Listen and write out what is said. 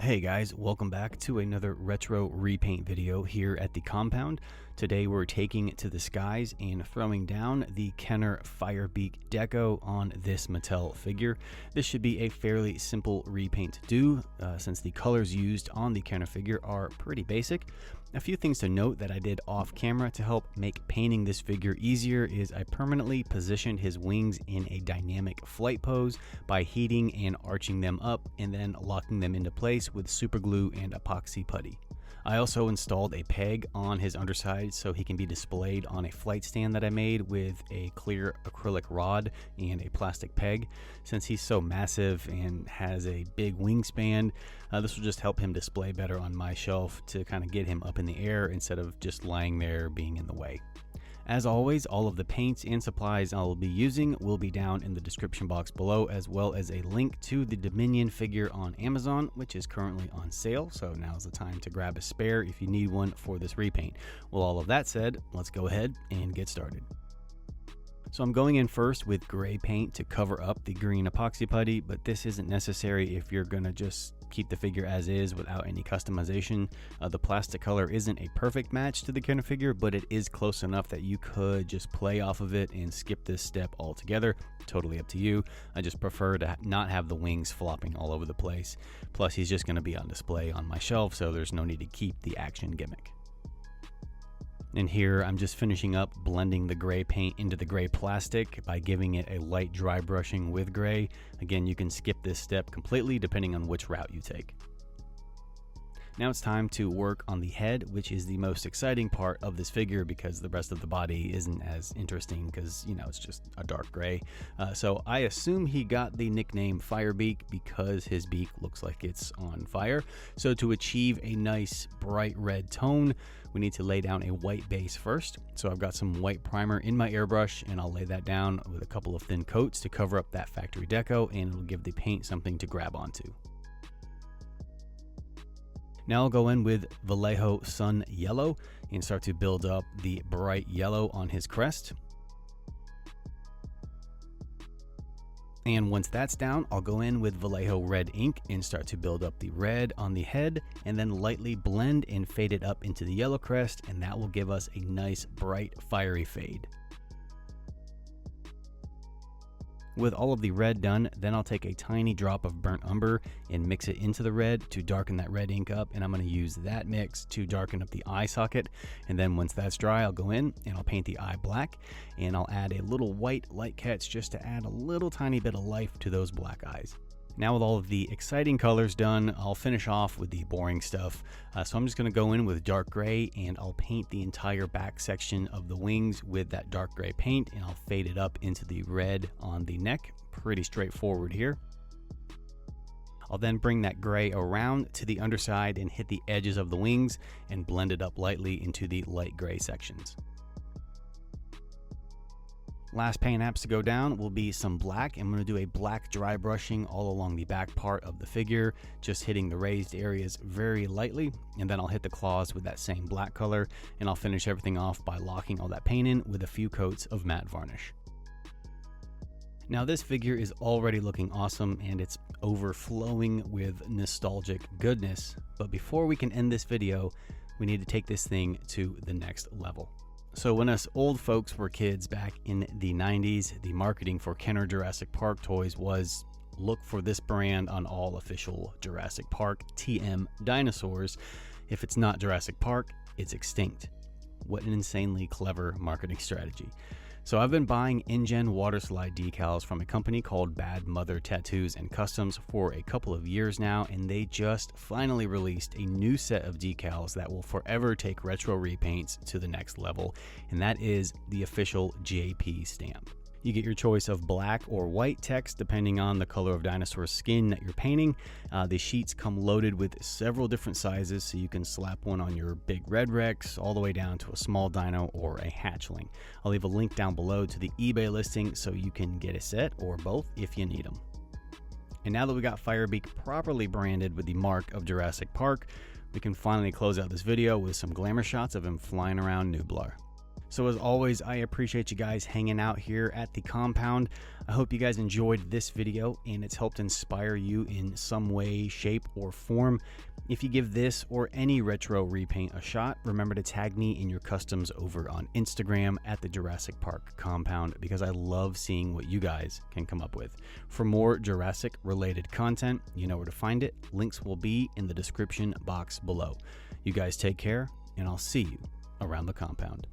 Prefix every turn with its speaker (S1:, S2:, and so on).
S1: Hey guys, welcome back to another retro repaint video here at the compound. Today we're taking it to the skies and throwing down the Kenner Beak deco on this Mattel figure. This should be a fairly simple repaint to do since the colors used on the Kenner figure are pretty basic. A few things to note that I did off camera to help make painting this figure easier is I permanently positioned his wings in a dynamic flight pose by heating and arching them up and then locking them into place with super glue and epoxy putty. I also installed a peg on his underside so he can be displayed on a flight stand that I made with a clear acrylic rod and a plastic peg. Since he's so massive and has a big wingspan, this will just help him display better on my shelf to kind of get him up in the air instead of just lying there being in the way. As always, all of the paints and supplies I'll be using will be down in the description box below, as well as a link to the Dominion figure on Amazon, which is currently on sale, so now's the time to grab a spare if you need one for this repaint. Well, all of that said, let's go ahead and get started. So I'm going in first with gray paint to cover up the green epoxy putty, but this isn't necessary if you're gonna just keep the figure as is without any customization. The plastic color isn't a perfect match to the Kenner figure, but it is close enough that you could just play off of it and skip this step altogether. Totally up to you. I just prefer to not have the wings flopping all over the place. Plus, he's just going to be on display on my shelf, so there's no need to keep the action gimmick. And here I'm just finishing up blending the gray paint into the gray plastic by giving it a light dry brushing with gray. Again, you can skip this step completely depending on which route you take. Now it's time to work on the head, which is the most exciting part of this figure because the rest of the body isn't as interesting because, you know, it's just a dark gray. So I assume he got the nickname Beak because his beak looks like it's on fire. So to achieve a nice bright red tone, we need to lay down a white base first. So I've got some white primer in my airbrush and I'll lay that down with a couple of thin coats to cover up that factory deco, and it'll give the paint something to grab onto. Now I'll go in with Vallejo Sun Yellow and start to build up the bright yellow on his crest. And once that's down, I'll go in with Vallejo Red ink and start to build up the red on the head and then lightly blend and fade it up into the yellow crest, and that will give us a nice bright fiery fade. With all of the red done, then I'll take a tiny drop of burnt umber and mix it into the red to darken that red ink up, and I'm going to use that mix to darken up the eye socket. And then once that's dry, I'll go in and I'll paint the eye black, and I'll add a little white light catch just to add a little tiny bit of life to those black eyes. Now with all of the exciting colors done, I'll finish off with the boring stuff. So I'm just going to go in with dark gray and I'll paint the entire back section of the wings with that dark gray paint, and I'll fade it up into the red on the neck. Pretty straightforward here. I'll then bring that gray around to the underside and hit the edges of the wings and blend it up lightly into the light gray sections. Last paint apps to go down will be some black. I'm going to do a black dry brushing all along the back part of the figure, just hitting the raised areas very lightly, and then I'll hit the claws with that same black color, and I'll finish everything off by locking all that paint in with a few coats of matte varnish. Now this figure is already looking awesome and it's overflowing with nostalgic goodness, but before we can end this video, we need to take this thing to the next level. So when us old folks were kids back in the 90s, the marketing for Kenner Jurassic Park toys was look for this brand on all official Jurassic Park TM dinosaurs. If it's not Jurassic Park, it's extinct. What an insanely clever marketing strategy. So I've been buying InGen water slide decals from a company called Bad Mother Tattoos and Customs for a couple of years now, and they just finally released a new set of decals that will forever take retro repaints to the next level, and that is the official JP stamp. You get your choice of black or white text depending on the color of dinosaur skin that you're painting. The sheets come loaded with several different sizes, so you can slap one on your big Red Rex all the way down to a small dino or a hatchling. I'll leave a link down below to the eBay listing so you can get a set or both if you need them. And now that we got Beak properly branded with the mark of Jurassic Park, we can finally close out this video with some glamour shots of him flying around Nublar. So as always, I appreciate you guys hanging out here at the compound. I hope you guys enjoyed this video and it's helped inspire you in some way, shape, or form. If you give this or any retro repaint a shot, remember to tag me in your customs over on Instagram at the Jurassic Park compound, because I love seeing what you guys can come up with. For more Jurassic related content, you know where to find it. Links will be in the description box below. You guys take care, and I'll see you around the compound.